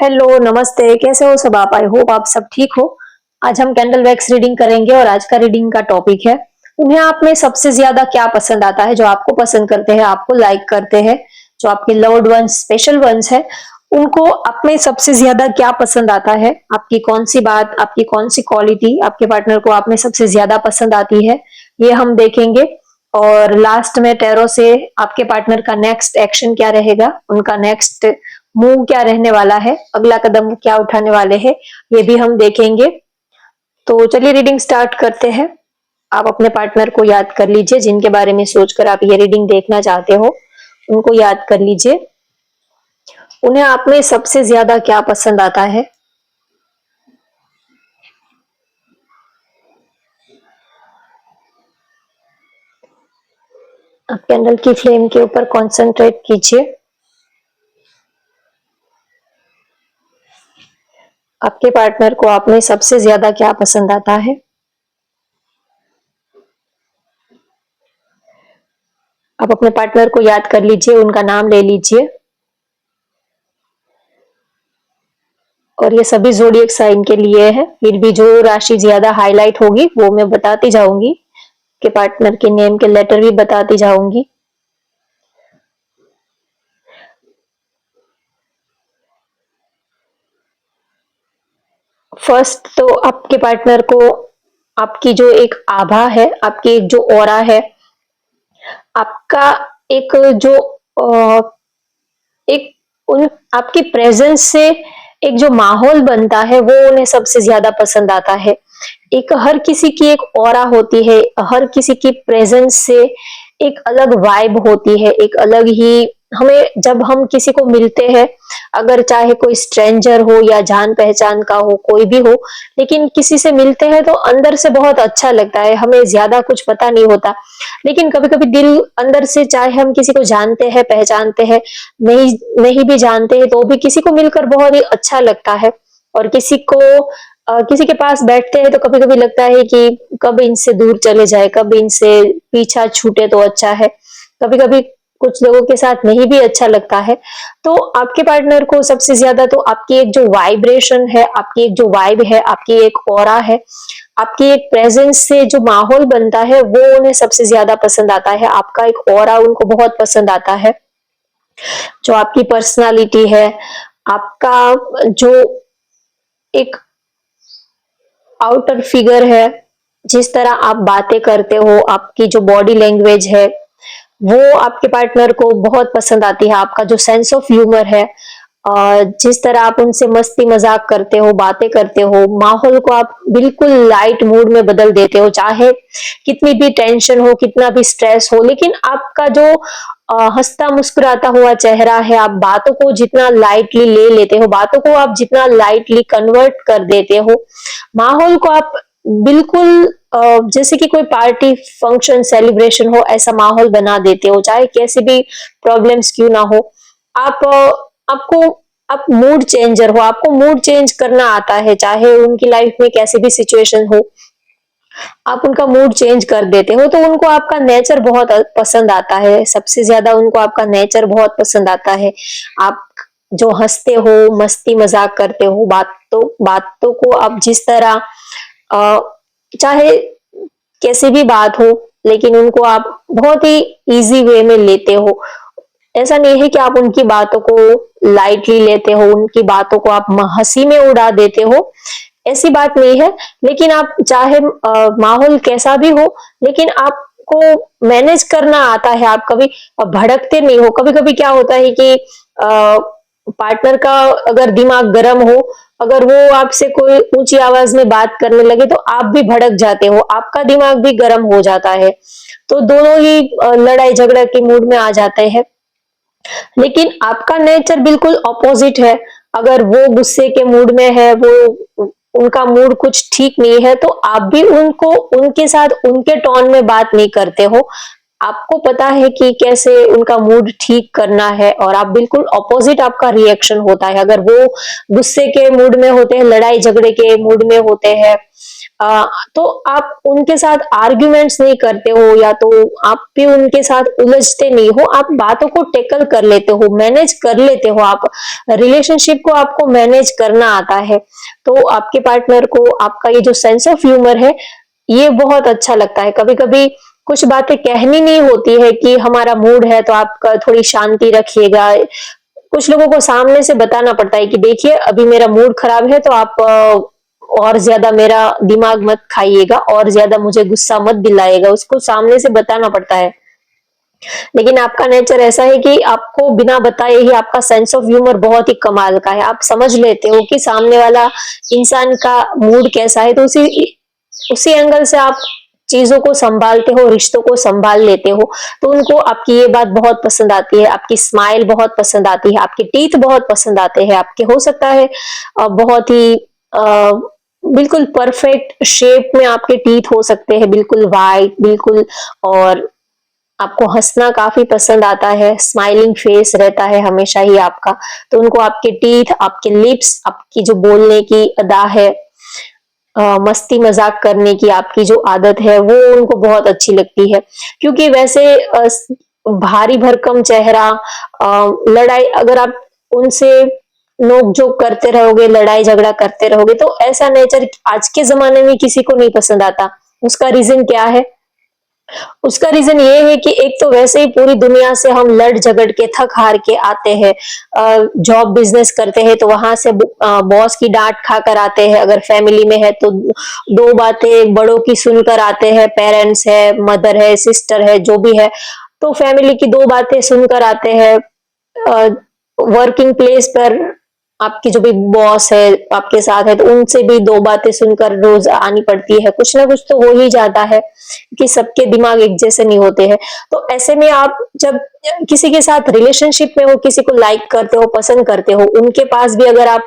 Hello, नमस्ते। कैसे हो सब आप? आई होप आप सब ठीक हो। आज हम कैंडल वैक्स रीडिंग करेंगे और आज का रीडिंग का टॉपिक है, उन्हें आप में सबसे ज्यादा क्या पसंद आता है? जो आपको पसंद करते हैं, आपको लाइक करते हैं, जो आपके लव्ड वंस, स्पेशल वंस है, उनको आप में सबसे ज्यादा क्या पसंद आता है? आपकी कौन सी बात, आपकी कौन सी क्वालिटी आपके पार्टनर को आप में सबसे ज्यादा पसंद आती है, ये हम देखेंगे। और लास्ट में टैरो से आपके पार्टनर का नेक्स्ट एक्शन क्या रहेगा, उनका नेक्स्ट मूव क्या रहने वाला है, अगला कदम वो क्या उठाने वाले हैं, ये भी हम देखेंगे। तो चलिए रीडिंग स्टार्ट करते हैं। आप अपने पार्टनर को याद कर लीजिए, जिनके बारे में सोचकर आप ये रीडिंग देखना चाहते हो, उनको याद कर लीजिए। उन्हें आप में सबसे ज्यादा क्या पसंद आता है? आप कैंडल की फ्लेम के ऊपर कॉन्सेंट्रेट कीजिए। आपके पार्टनर को आप में सबसे ज्यादा क्या पसंद आता है? आप अपने पार्टनर को याद कर लीजिए, उनका नाम ले लीजिए। और ये सभी ज़ोडिएक साइन के लिए है, फिर भी जो राशि ज्यादा हाईलाइट होगी वो मैं बताती जाऊंगी, के पार्टनर के नेम के लेटर भी बताती जाऊंगी। फर्स्ट तो आपके पार्टनर को आपकी जो एक आभा है, आपकी एक जो ऑरा है, आपका एक जो एक उन आपकी प्रेजेंस से एक जो माहौल बनता है वो उन्हें सबसे ज्यादा पसंद आता है। एक हर किसी की एक ऑरा होती है, हर किसी की प्रेजेंस से एक अलग वाइब होती है, एक अलग ही हमें जब हम किसी को मिलते हैं, अगर चाहे कोई स्ट्रेंजर हो या जान पहचान का हो, कोई भी हो, लेकिन किसी से मिलते हैं तो अंदर से बहुत अच्छा लगता है। हमें ज्यादा कुछ पता नहीं होता, लेकिन कभी कभी दिल अंदर से, चाहे हम किसी को जानते हैं, पहचानते हैं, नहीं नहीं भी जानते हैं, तो भी किसी को मिलकर बहुत ही अच्छा लगता है। और किसी के पास बैठते हैं तो कभी कभी लगता है कि कब इनसे दूर चले जाए, कब इनसे पीछा छूटे तो अच्छा है। कभी कभी कुछ लोगों के साथ नहीं भी अच्छा लगता है। तो आपके पार्टनर को सबसे ज्यादा तो आपकी एक जो वाइब्रेशन है, आपकी एक जो वाइब है, आपकी एक ऑरा है, आपकी एक प्रेजेंस से जो माहौल बनता है वो उन्हें सबसे ज्यादा पसंद आता है। आपका एक ऑरा उनको बहुत पसंद आता है। जो आपकी पर्सनालिटी है, आपका जो एक आउटर फिगर है, जिस तरह आप बातें करते हो, आपकी जो बॉडी लैंग्वेज है, वो आपके पार्टनर को बहुत पसंद आती है। आपका जो सेंस ऑफ ह्यूमर है, जिस तरह आप उनसे मस्ती मजाक करते हो, बातें करते हो, माहौल को आप बिल्कुल लाइट मूड में बदल देते हो। चाहे कितनी भी टेंशन हो, कितना भी स्ट्रेस हो, लेकिन आपका जो हंसता मुस्कुराता हुआ चेहरा है, आप बातों को जितना लाइटली ले लेते हो, बातों को आप जितना लाइटली कन्वर्ट कर देते हो, माहौल को आप बिल्कुल जैसे कि कोई पार्टी फंक्शन सेलिब्रेशन हो, ऐसा माहौल बना देते हो। चाहे कैसे भी प्रॉब्लम्स क्यों ना हो, आप आपको आप मूड चेंजर हो, आपको मूड चेंज करना आता है। चाहे उनकी लाइफ में कैसे भी सिचुएशन हो, आप उनका मूड चेंज कर देते हो। तो उनको आपका नेचर बहुत पसंद आता है, सबसे ज्यादा उनको आपका नेचर बहुत पसंद आता है। आप जो हंसते हो, मस्ती मजाक करते हो, बातों बातों को आप जिस तरह चाहे कैसी भी बात हो, लेकिन उनको आप बहुत ही इजी वे में लेते हो। ऐसा नहीं है कि आप उनकी बातों को लाइटली लेते हो, उनकी बातों को आप हंसी में उड़ा देते हो, ऐसी बात नहीं है। लेकिन आप चाहे माहौल कैसा भी हो, लेकिन आपको मैनेज करना आता है। आप कभी भड़कते नहीं हो। कभी कभी क्या होता है कि पार्टनर का अगर दिमाग गर्म हो, अगर वो आपसे कोई ऊंची आवाज में बात करने लगे तो आप भी भड़क जाते हो, आपका दिमाग भी गर्म हो जाता है, तो दोनों ही लड़ाई झगड़ा के मूड में आ जाते हैं। लेकिन आपका नेचर बिल्कुल ऑपोजिट है। अगर वो गुस्से के मूड में है, वो उनका मूड कुछ ठीक नहीं है, तो आप भी उनको उनके साथ उनके टोन में बात नहीं करते हो। आपको पता है कि कैसे उनका मूड ठीक करना है, और आप बिल्कुल ऑपोजिट आपका रिएक्शन होता है। अगर वो गुस्से के मूड में होते हैं, लड़ाई झगड़े के मूड में होते हैं, तो आप उनके साथ आर्ग्यूमेंट्स नहीं करते हो, या तो आप भी उनके साथ उलझते नहीं हो, आप बातों को टेकल कर लेते हो, मैनेज कर लेते हो, आप रिलेशनशिप को आपको मैनेज करना आता है। तो आपके पार्टनर को आपका ये जो सेंस ऑफ ह्यूमर है, ये बहुत अच्छा लगता है। कभी कभी कुछ बातें कहनी नहीं होती है कि हमारा मूड है तो आप थोड़ी शांति रखिएगा, कुछ लोगों को सामने से बताना पड़ता है कि देखिए अभी मेरा मूड खराब है, तो आप और ज्यादा मेरा दिमाग मत खाइएगा, और ज्यादा मुझे गुस्सा मत दिलाइएगा, उसको सामने से बताना पड़ता है। लेकिन आपका नेचर ऐसा है कि आपको बिना बताए ही आपका सेंस ऑफ ह्यूमर बहुत ही कमाल का है। आप समझ लेते हो कि सामने वाला इंसान का मूड कैसा है, तो उसी उसी एंगल से आप चीजों को संभालते हो, रिश्तों को संभाल लेते हो। तो उनको आपकी ये बात बहुत पसंद आती है, आपकी स्माइल बहुत पसंद आती है, आपके टीथ बहुत पसंद आते हैं, आपके हो सकता है बहुत ही बिल्कुल परफेक्ट शेप में आपके टीथ हो सकते हैं, बिल्कुल वाइट, बिल्कुल। और आपको हंसना काफी पसंद आता है, स्माइलिंग फेस रहता है हमेशा ही आपका। तो उनको आपके टीथ, आपके लिप्स, आपकी जो बोलने की अदा है, मस्ती मजाक करने की आपकी जो आदत है, वो उनको बहुत अच्छी लगती है। क्योंकि वैसे भारी भरकम चेहरा, लड़ाई, अगर आप उनसे नोक झोंक करते रहोगे, लड़ाई झगड़ा करते रहोगे, तो ऐसा नेचर आज के जमाने में किसी को नहीं पसंद आता। उसका रीजन क्या है? उसका रीजन ये है कि एक तो वैसे ही पूरी दुनिया से हम लड़ झगड़ के थक हार के आते हैं, जॉब बिजनेस करते हैं तो वहां से बॉस की डांट खा कर आते हैं, अगर फैमिली में है तो दो बातें बड़ों की सुनकर आते हैं, पेरेंट्स है, मदर है, सिस्टर है, जो भी है, तो फैमिली की दो बातें सुनकर आते हैं। वर्किंग प्लेस पर आपकी जो भी बॉस है आपके साथ है, तो उनसे भी दो बातें सुनकर रोज आनी पड़ती है, कुछ ना कुछ तो हो ही जाता है, कि सबके दिमाग एक जैसे नहीं होते हैं। तो ऐसे में आप जब किसी के साथ रिलेशनशिप में हो, किसी को लाइक करते हो, पसंद करते हो, उनके पास भी अगर आप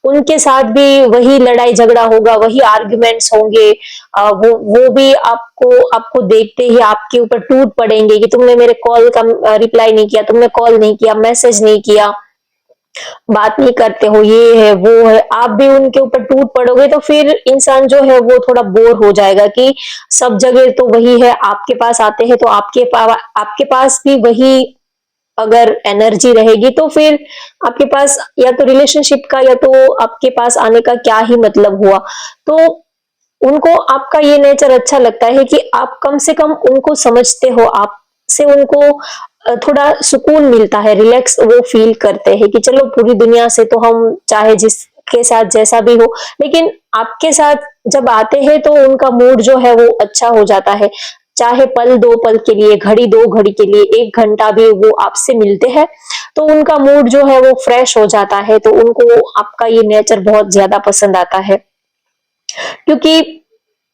उनके साथ भी वही लड़ाई झगड़ा होगा, वही आर्ग्यूमेंट्स होंगे, वो भी आपको आपको देखते ही आपके ऊपर टूट पड़ेंगे कि तुमने मेरे कॉल का रिप्लाई नहीं किया, तुमने कॉल नहीं किया, मैसेज नहीं किया, बात नहीं करते हो, ये है वो है, आप भी उनके ऊपर टूट पड़ोगे, तो फिर इंसान जो है वो थोड़ा बोर हो जाएगा कि सब जगह तो वही है, आपके पास आते हैं तो आपके पास भी वही अगर एनर्जी रहेगी, तो फिर आपके पास या तो रिलेशनशिप का या तो आपके पास आने का क्या ही मतलब हुआ। तो उनको आपका ये नेचर अच्छा लगता है कि आप कम से कम उनको समझते हो, आपसे उनको थोड़ा सुकून मिलता है, रिलैक्स वो फील करते हैं कि चलो पूरी दुनिया से तो हम चाहे जिसके साथ जैसा भी हो, लेकिन आपके साथ जब आते हैं तो उनका मूड जो है वो अच्छा हो जाता है। चाहे पल दो पल के लिए, घड़ी दो घड़ी के लिए, एक घंटा भी वो आपसे मिलते हैं, तो उनका मूड जो है वो फ्रेश हो जाता है। तो उनको आपका ये नेचर बहुत ज्यादा पसंद आता है। क्योंकि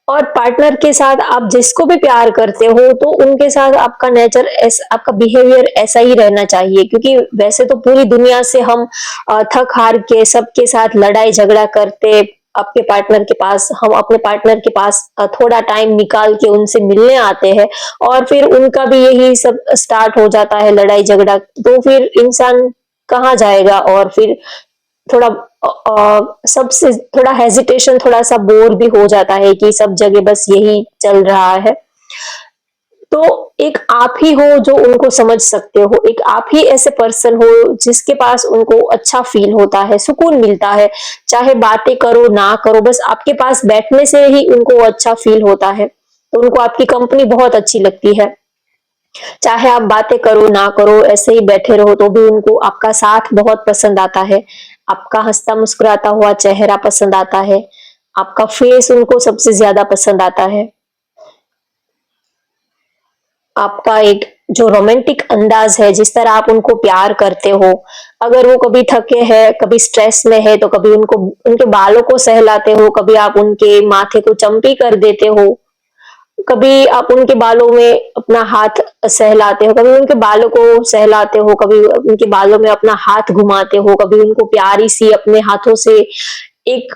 और पार्टनर के साथ आप जिसको भी प्यार करते हो, तो उनके साथ आपका नेचर आपका बिहेवियर ऐसा ही रहना चाहिए। क्योंकि वैसे तो पूरी दुनिया से हम थक हार के सबके साथ लड़ाई झगड़ा करते आपके पार्टनर के पास, हम अपने पार्टनर के पास थोड़ा टाइम निकाल के उनसे मिलने आते हैं, और फिर उनका भी यही सब स्टार्ट हो जाता है, लड़ाई झगड़ा, तो फिर इंसान कहाँ जाएगा? और फिर थोड़ा सबसे थोड़ा हेजिटेशन, थोड़ा सा बोर भी हो जाता है कि सब जगह बस यही चल रहा है। तो एक आप ही हो जो उनको समझ सकते हो, एक आप ही ऐसे पर्सन हो जिसके पास उनको अच्छा फील होता है, सुकून मिलता है, चाहे बातें करो ना करो, बस आपके पास बैठने से ही उनको अच्छा फील होता है। तो उनको आपकी कंपनी बहुत अच्छी लगती है, चाहे आप बातें करो ना करो, ऐसे ही बैठे रहो, तो भी उनको आपका साथ बहुत पसंद आता है, आपका हंसता मुस्कुराता हुआ चेहरा पसंद आता है, आपका फेस उनको सबसे ज्यादा पसंद आता है। आपका एक जो रोमांटिक अंदाज है, जिस तरह आप उनको प्यार करते हो, अगर वो कभी थके हैं, कभी स्ट्रेस में है, तो कभी उनको उनके बालों को सहलाते हो, कभी आप उनके माथे को चंपी कर देते हो, कभी आप उनके बालों में अपना हाथ सहलाते हो, कभी उनके बालों को सहलाते हो, कभी उनके बालों में अपना हाथ घुमाते हो, कभी उनको प्यारी सी अपने हाथों से एक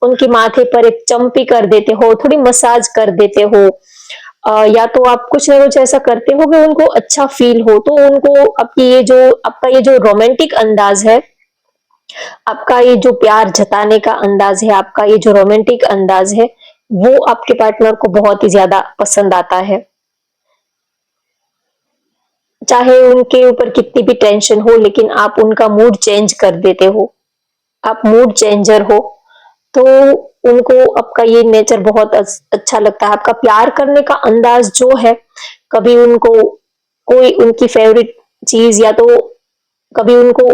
उनके माथे पर एक चंपी कर देते हो, थोड़ी मसाज कर देते हो, या तो आप कुछ ना कुछ ऐसा करते हो कि उनको अच्छा फील हो। तो उनको आपकी ये जो आपका ये जो रोमांटिक अंदाज है, आपका ये जो प्यार जताने का अंदाज है, आपका ये जो रोमांटिक अंदाज है, वो आपके पार्टनर को बहुत ही ज्यादा पसंद आता है। चाहे उनके ऊपर कितनी भी टेंशन हो, लेकिन आप उनका मूड चेंज कर देते हो, आप मूड चेंजर हो, तो उनको आपका ये नेचर बहुत अच्छा लगता है। आपका प्यार करने का अंदाज जो है, कभी उनको कोई उनकी फेवरेट चीज, या तो कभी उनको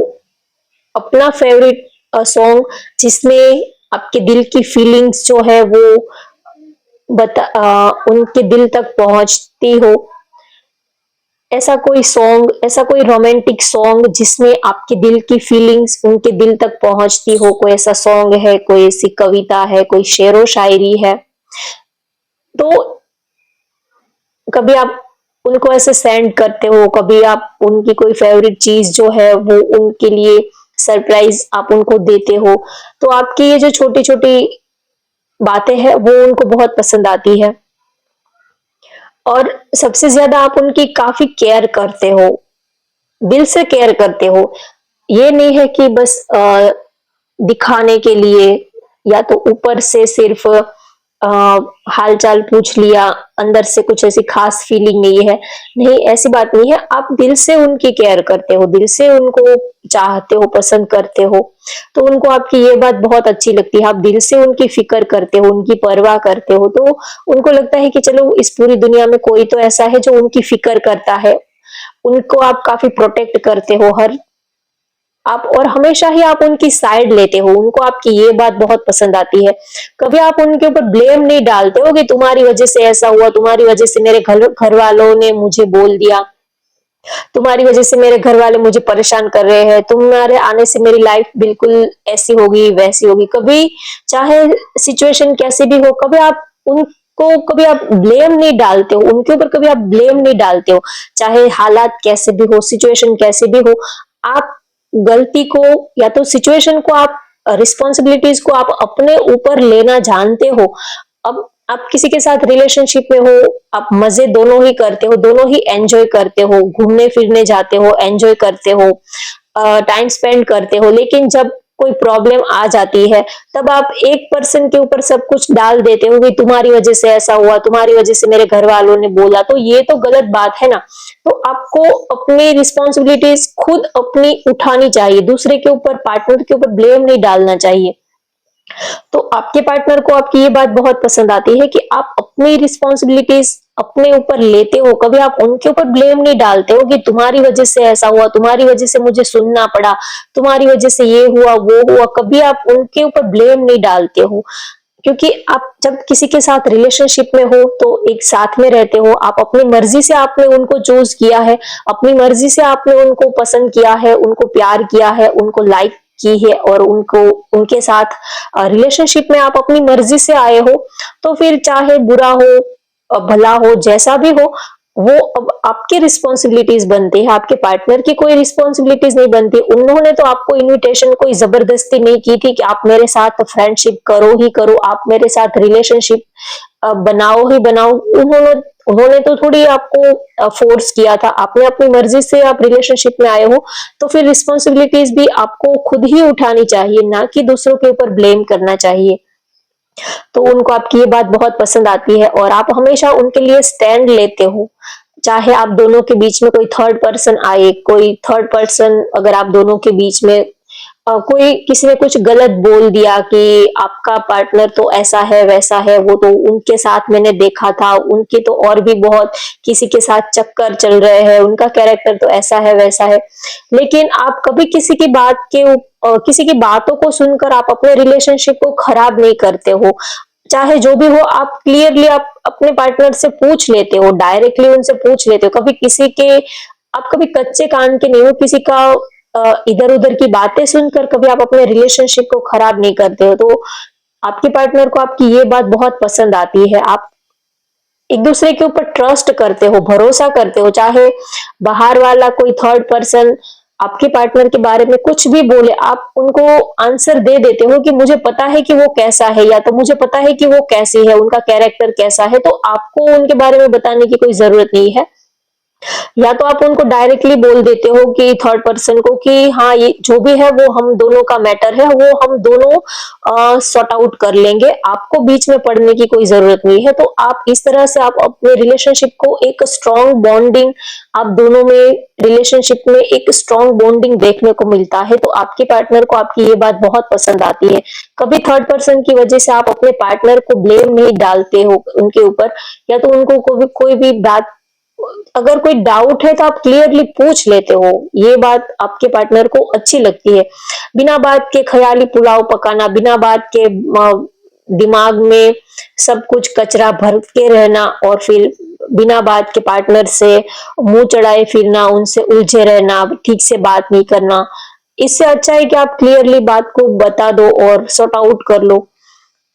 अपना फेवरेट सॉन्ग जिसमें आपके दिल की फीलिंग्स जो है वो उनके दिल तक पहुंचती हो, ऐसा कोई सॉन्ग, ऐसा कोई रोमांटिक सॉन्ग जिसमें आपके दिल की फीलिंग्स उनके दिल तक पहुंचती हो, कोई ऐसा सॉन्ग है, कोई ऐसी कविता है, कोई शेरो शायरी है, तो कभी आप उनको ऐसे सेंड करते हो, कभी आप उनकी कोई फेवरेट चीज जो है वो उनके लिए सरप्राइज आप उनको देते हो, तो आपकी ये जो छोटी छोटी बातें हैं वो उनको बहुत पसंद आती है। और सबसे ज्यादा आप उनकी काफी केयर करते हो, दिल से केयर करते हो। ये नहीं है कि बस दिखाने के लिए, या तो ऊपर से सिर्फ हाल चाल पूछ लिया, अंदर से कुछ ऐसी खास फीलिंग नहीं है। नहीं, ऐसी बात नहीं है, आप दिल से उनकी केयर करते हो, दिल से उनको चाहते हो, पसंद करते हो, तो उनको आपकी ये बात बहुत अच्छी लगती है। आप दिल से उनकी फिक्र करते हो, उनकी परवाह करते हो, तो उनको लगता है कि चलो इस पूरी दुनिया में कोई तो ऐसा है जो उनकी फिक्र करता है। उनको आप काफी प्रोटेक्ट करते हो, हर आप, और हमेशा ही आप उनकी साइड लेते हो, उनको आपकी ये बात बहुत पसंद आती है। कभी आप उनके ऊपर ब्लेम नहीं डालते हो कि तुम्हारी वजह से ऐसा हुआ, तुम्हारी वजह से मेरे घर वालों ने मुझे बोल दिया, तुम्हारी वजह से मेरे घर वाले मुझे परेशान कर रहे हैं, तुम्हारे आने से मेरी लाइफ बिल्कुल ऐसी होगी वैसी होगी। कभी चाहे सिचुएशन कैसी भी हो, कभी आप उनको कभी आप ब्लेम नहीं डालते हो, उनके ऊपर कभी आप ब्लेम नहीं डालते हो। चाहे हालात कैसे भी हो, सिचुएशन कैसे भी हो, आप गलती को, या तो सिचुएशन को, आप रिस्पॉन्सिबिलिटीज को आप अपने ऊपर लेना जानते हो। अब आप किसी के साथ रिलेशनशिप में हो, आप मजे दोनों ही करते हो, दोनों ही एंजॉय करते हो, घूमने फिरने जाते हो, एंजॉय करते हो, टाइम स्पेंड करते हो, लेकिन जब कोई प्रॉब्लम आ जाती है, तब आप एक पर्सन के ऊपर सब कुछ डाल देते हो कि तुम्हारी वजह से ऐसा हुआ, तुम्हारी वजह से मेरे घर वालों ने बोला, तो ये तो गलत बात है ना। तो आपको अपनी रिस्पॉन्सिबिलिटीज खुद अपनी उठानी चाहिए, दूसरे के ऊपर, पार्टनर के ऊपर ब्लेम नहीं डालना चाहिए। तो आपके पार्टनर को आपकी ये बात बहुत पसंद आती है कि आप अपनी रिस्पॉन्सिबिलिटीज अपने ऊपर लेते हो, कभी आप उनके ऊपर ब्लेम नहीं डालते हो कि तुम्हारी वजह से ऐसा हुआ, तुम्हारी वजह से मुझे सुनना पड़ा, तुम्हारी वजह से ये हुआ वो हुआ, कभी आप उनके ऊपर ब्लेम नहीं डालते हो। क्योंकि आप जब किसी के साथ रिलेशनशिप में हो तो एक साथ में रहते हो, आप अपनी मर्जी से आपने उनको चूज किया है, अपनी मर्जी से आपने उनको पसंद किया है, उनको प्यार किया है, उनको लाइक की है, और उनको, उनके साथ रिलेशनशिप में आप अपनी मर्जी से आए हो, तो फिर चाहे बुरा हो, भला हो, जैसा भी हो, वो अब आपकी रिस्पॉन्सिबिलिटीज बनती है, आपके पार्टनर की कोई रिस्पॉन्सिबिलिटीज नहीं बनती। उन्होंने तो आपको इनविटेशन कोई जबरदस्ती नहीं की थी कि आप मेरे साथ फ्रेंडशिप करो ही करो, आप मेरे साथ रिलेशनशिप बनाओ ही बनाओ। उन्होंने उन्होंने तो थोड़ी आपको फोर्स किया था, आपने अपनी मर्जी से आप रिलेशनशिप में आए हो, तो फिर रिस्पॉन्सिबिलिटीज भी आपको खुद ही उठानी चाहिए, ना कि दूसरों के ऊपर ब्लेम करना चाहिए। तो उनको आपकी ये बात बहुत पसंद आती है, और आप हमेशा उनके लिए स्टैंड लेते हो। चाहे आप दोनों के बीच में कोई थर्ड पर्सन आए, कोई थर्ड पर्सन अगर आप दोनों के बीच में कोई किसी ने कुछ गलत बोल दिया कि आपका पार्टनर तो ऐसा है वैसा है, वो तो उनके साथ मैंने देखा था, उनके तो और भी बहुत किसी के साथ चक्कर चल रहे हैं, उनका कैरेक्टर तो ऐसा है वैसा है, लेकिन आप कभी किसी की बात के किसी की बातों को सुनकर आप अपने रिलेशनशिप को खराब नहीं करते हो। चाहे जो भी हो, आप क्लियरली आप अपने पार्टनर से पूछ लेते हो, डायरेक्टली उनसे पूछ लेते हो, कभी किसी के, आप कभी कच्चे कान के नहीं हो, किसी का इधर उधर की बातें सुनकर कभी आप अपने रिलेशनशिप को खराब नहीं करते हो। तो आपके पार्टनर को आपकी ये बात बहुत पसंद आती है, आप एक दूसरे के ऊपर ट्रस्ट करते हो, भरोसा करते हो। चाहे बाहर वाला कोई थर्ड पर्सन आपके पार्टनर के बारे में कुछ भी बोले, आप उनको आंसर दे देते हो कि मुझे पता है कि वो कैसा है, या तो मुझे पता है कि वो कैसी है, उनका कैरेक्टर कैसा है, तो आपको उनके बारे में बताने की कोई जरूरत नहीं है। या तो आप उनको डायरेक्टली बोल देते हो कि थर्ड पर्सन को कि हाँ ये जो भी है वो हम दोनों का मैटर है, वो हम दोनों सॉर्ट आउट कर लेंगे, आपको बीच में पड़ने की कोई जरूरत नहीं है। तो आप इस तरह से आप अपने रिलेशनशिप को एक स्ट्रॉन्ग बॉन्डिंग, आप दोनों में रिलेशनशिप में एक स्ट्रॉन्ग बॉन्डिंग देखने को मिलता है। तो आपके पार्टनर को आपकी ये बात बहुत पसंद आती है। कभी थर्ड पर्सन की वजह से आप अपने पार्टनर को ब्लेम नहीं डालते हो उनके ऊपर, या तो उनको कोई भी बात, अगर कोई डाउट है तो आप क्लियरली पूछ लेते हो, ये बात आपके पार्टनर को अच्छी लगती है। बिना बात के ख्याली पुलाव पकाना, बिना बात के दिमाग में सब कुछ कचरा भर के रहना और फिर बिना बात के पार्टनर से मुंह चढ़ाए फिरना, उनसे उलझे रहना, ठीक से बात नहीं करना, इससे अच्छा है कि आप क्लियरली बात को बता दो और सॉर्ट आउट कर लो।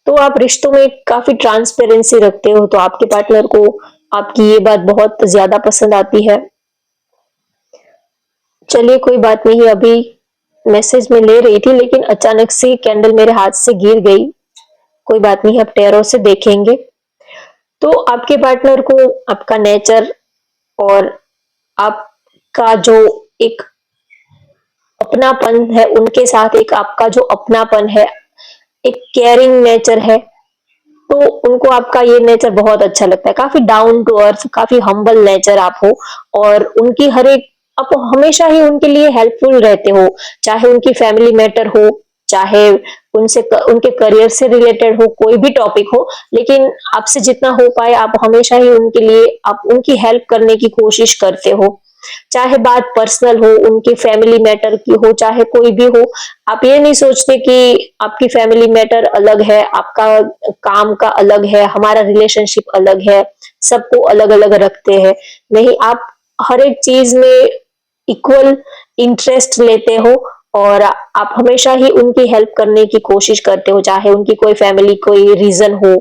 तो आप रिश्तों में काफी ट्रांसपेरेंसी रखते हो, तो आपके पार्टनर को आपकी ये बात बहुत ज्यादा पसंद आती है। चलिए कोई बात नहीं, अभी मैसेज में ले रही थी लेकिन अचानक से कैंडल मेरे हाथ से गिर गई। कोई बात नहीं, अब टैरो से देखेंगे। तो आपके पार्टनर को आपका नेचर और आपका जो एक अपनापन है, उनके साथ एक आपका जो अपनापन है, एक केयरिंग नेचर है, तो उनको आपका ये नेचर बहुत अच्छा लगता है। काफी डाउन टू अर्थ, काफी हम्बल नेचर आप हो, और उनकी हर एक, आप हमेशा ही उनके लिए हेल्पफुल रहते हो, चाहे उनकी फैमिली मैटर हो, चाहे उनसे उनके करियर से रिलेटेड हो, कोई भी टॉपिक हो, लेकिन आपसे जितना हो पाए आप हमेशा ही उनके लिए आप उनकी हेल्प करने की कोशिश करते हो। चाहे बात पर्सनल हो, उनकी फैमिली मैटर की हो, चाहे कोई भी हो, आप ये नहीं सोचते कि आपकी फैमिली मैटर अलग है, आपका काम का अलग है, हमारा रिलेशनशिप अलग है, सबको अलग अलग रखते हैं। नहीं, आप हर एक चीज में इक्वल इंटरेस्ट लेते हो और आप हमेशा ही उनकी हेल्प करने की कोशिश करते हो, चाहे उनकी कोई फैमिली कोई रीजन हो,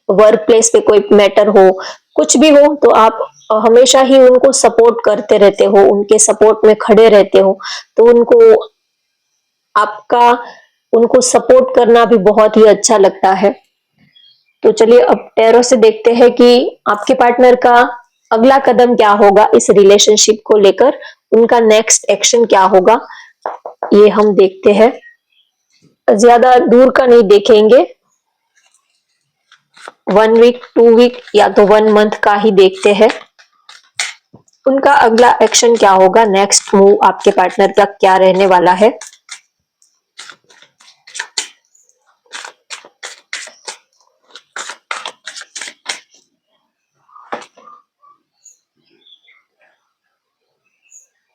वर्क प्लेस पे कोई मैटर हो, कुछ भी हो, तो आप हमेशा ही उनको सपोर्ट करते रहते हो, उनके सपोर्ट में खड़े रहते हो। तो उनको आपका उनको सपोर्ट करना भी बहुत ही अच्छा लगता है। तो चलिए अब टैरो से देखते हैं कि आपके पार्टनर का अगला कदम क्या होगा इस रिलेशनशिप को लेकर, उनका नेक्स्ट एक्शन क्या होगा, ये हम देखते हैं। ज्यादा दूर का नहीं देखेंगे, 1 वीक 2 वीक या तो 1 मंथ का ही देखते हैं। उनका अगला एक्शन क्या होगा, नेक्स्ट मूव आपके पार्टनर का क्या रहने वाला है।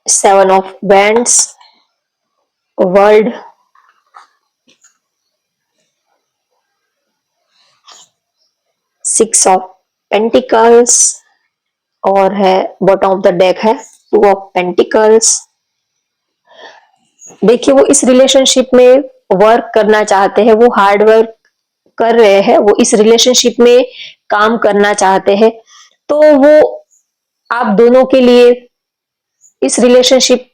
Seven of bands, world, six of pentacles, और है बॉटम ऑफ द डेक है 2 ऑफ पेंटिकल्स। देखिए वो इस रिलेशनशिप में वर्क करना चाहते हैं, वो हार्ड वर्क कर रहे हैं, वो इस रिलेशनशिप में काम करना चाहते हैं। तो वो आप दोनों के लिए इस रिलेशनशिप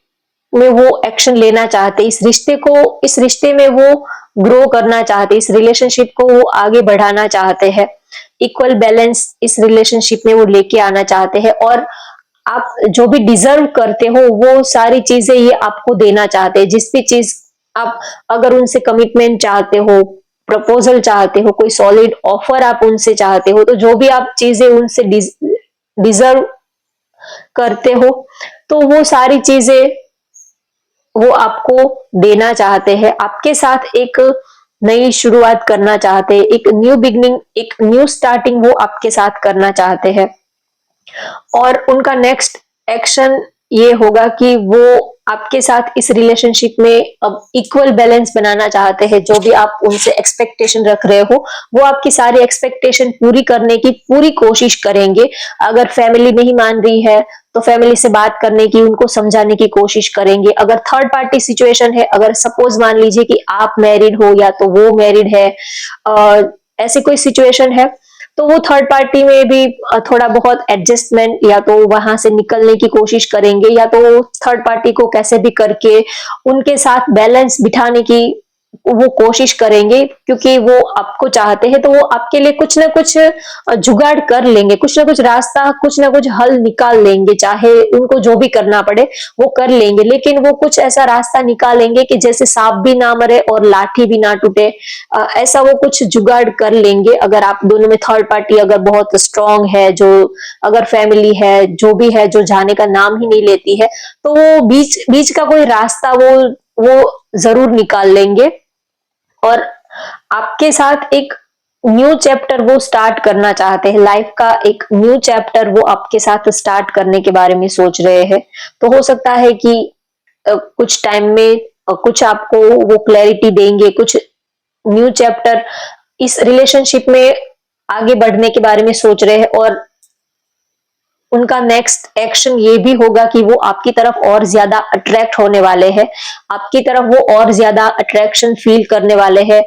में वो एक्शन लेना चाहते, इस रिश्ते में वो ग्रो करना चाहते, इस रिलेशनशिप को वो आगे बढ़ाना चाहते हैं, इक्वल बैलेंस इस रिलेशनशिप में वो लेके आना चाहते हैं, और आप जो भी डिजर्व करते हो वो सारी चीजें ये आपको देना चाहते हैं। जिस भी चीज आप, अगर उनसे कमिटमेंट चाहते हो, प्रपोजल चाहते हो, कोई सॉलिड ऑफर आप उनसे चाहते हो, तो जो भी आप चीजें उनसे डिजर्व करते हो, तो वो सारी चीजें वो आपको देना चाहते हैं, आपके साथ एक नई शुरुआत करना चाहते हैं, एक न्यू बिगनिंग, एक न्यू स्टार्टिंग वो आपके साथ करना चाहते हैं। और उनका नेक्स्ट एक्शन ये होगा कि वो आपके साथ इस रिलेशनशिप में अब इक्वल बैलेंस बनाना चाहते हैं। जो भी आप उनसे एक्सपेक्टेशन रख रहे हो, वो आपकी सारी एक्सपेक्टेशन पूरी करने की पूरी कोशिश करेंगे। अगर फैमिली नहीं मान रही है तो फैमिली से बात करने की, उनको समझाने की कोशिश करेंगे। अगर थर्ड पार्टी सिचुएशन है, अगर सपोज मान लीजिए कि आप मैरिड हो या तो वो मैरिड है, ऐसी कोई सिचुएशन है, तो वो थर्ड पार्टी में भी थोड़ा बहुत एडजस्टमेंट, या तो वहां से निकलने की कोशिश करेंगे, या तो थर्ड पार्टी को कैसे भी करके उनके साथ बैलेंस बिठाने की वो कोशिश करेंगे, क्योंकि वो आपको चाहते हैं, तो वो आपके लिए कुछ ना कुछ जुगाड़ कर लेंगे, कुछ ना कुछ रास्ता, कुछ ना कुछ हल निकाल लेंगे, चाहे उनको जो भी करना पड़े वो कर लेंगे। लेकिन वो कुछ ऐसा रास्ता निकालेंगे कि जैसे सांप भी ना मरे और लाठी भी ना टूटे, ऐसा वो कुछ जुगाड़ कर लेंगे। अगर आप दोनों में थर्ड पार्टी अगर बहुत स्ट्रांग है, जो अगर फैमिली है, जो भी है, जो जाने का नाम ही नहीं लेती है, तो वो बीच बीच का कोई रास्ता वो जरूर निकाल लेंगे। और आपके साथ एक न्यू चैप्टर वो स्टार्ट करना चाहते हैं, लाइफ का एक न्यू चैप्टर वो आपके साथ स्टार्ट करने के बारे में सोच रहे हैं। तो हो सकता है कि कुछ टाइम में कुछ आपको वो क्लैरिटी देंगे, कुछ न्यू चैप्टर इस रिलेशनशिप में आगे बढ़ने के बारे में सोच रहे हैं। और उनका नेक्स्ट एक्शन ये भी होगा कि वो आपकी तरफ और ज्यादा अट्रैक्ट होने वाले हैं, आपकी तरफ वो और ज्यादा अट्रैक्शन फील करने वाले हैं।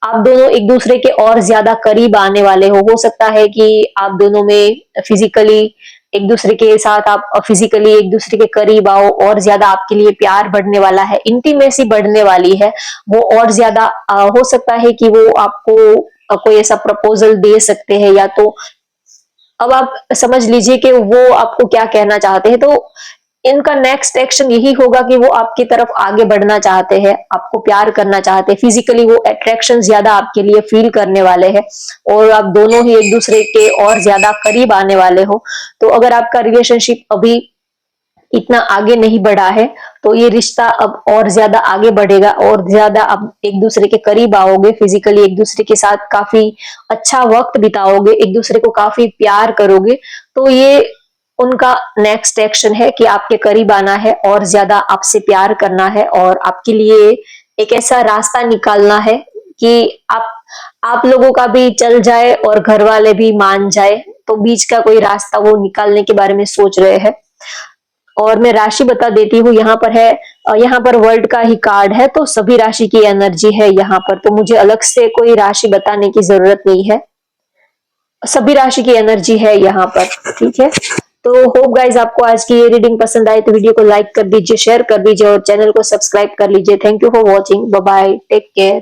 आप दोनों एक दूसरे के और ज्यादा करीब आने वाले हो सकता है कि आप दोनों में फिजिकली एक दूसरे के साथ, आप फिजिकली एक दूसरे के करीब आओ, और ज्यादा आपके लिए प्यार बढ़ने वाला है, इंटीमेसी बढ़ने वाली है। वो और ज्यादा हो सकता है कि वो आपको कोई ऐसा प्रपोजल दे सकते हैं, या तो अब आप समझ लीजिए कि वो आपको क्या कहना चाहते हैं। तो इनका नेक्स्ट एक्शन यही होगा कि वो आपकी तरफ आगे बढ़ना चाहते हैं, आपको प्यार करना चाहते हैं, फिजिकली वो अट्रैक्शन ज्यादा आपके लिए फील करने वाले हैं, और आप दोनों ही एक दूसरे के और ज्यादा करीब आने वाले हो। तो अगर आपका रिलेशनशिप अभी इतना आगे नहीं बढ़ा है, तो ये रिश्ता अब और ज्यादा आगे बढ़ेगा, और ज्यादा आप एक दूसरे के करीब आओगे, फिजिकली एक दूसरे के साथ काफी अच्छा वक्त बिताओगे, एक दूसरे को काफी प्यार करोगे। तो ये उनका नेक्स्ट एक्शन है कि आपके करीब आना है, और ज्यादा आपसे प्यार करना है, और आपके लिए एक ऐसा रास्ता निकालना है कि आप लोगों का भी चल जाए और घर वाले भी मान जाए, तो बीच का कोई रास्ता वो निकालने के बारे में सोच रहे हैं। और मैं राशि बता देती हूँ, यहाँ पर है, यहाँ पर वर्ल्ड का ही कार्ड है, तो सभी राशि की एनर्जी है यहाँ पर, तो मुझे अलग से कोई राशि बताने की जरूरत नहीं है, सभी राशि की एनर्जी है यहाँ पर। ठीक है, तो होप गाइज आपको आज की ये रीडिंग पसंद आए, तो वीडियो को लाइक कर दीजिए, शेयर कर दीजिए, और चैनल को सब्सक्राइब कर लीजिए। Thank you for watching, bye bye, take care.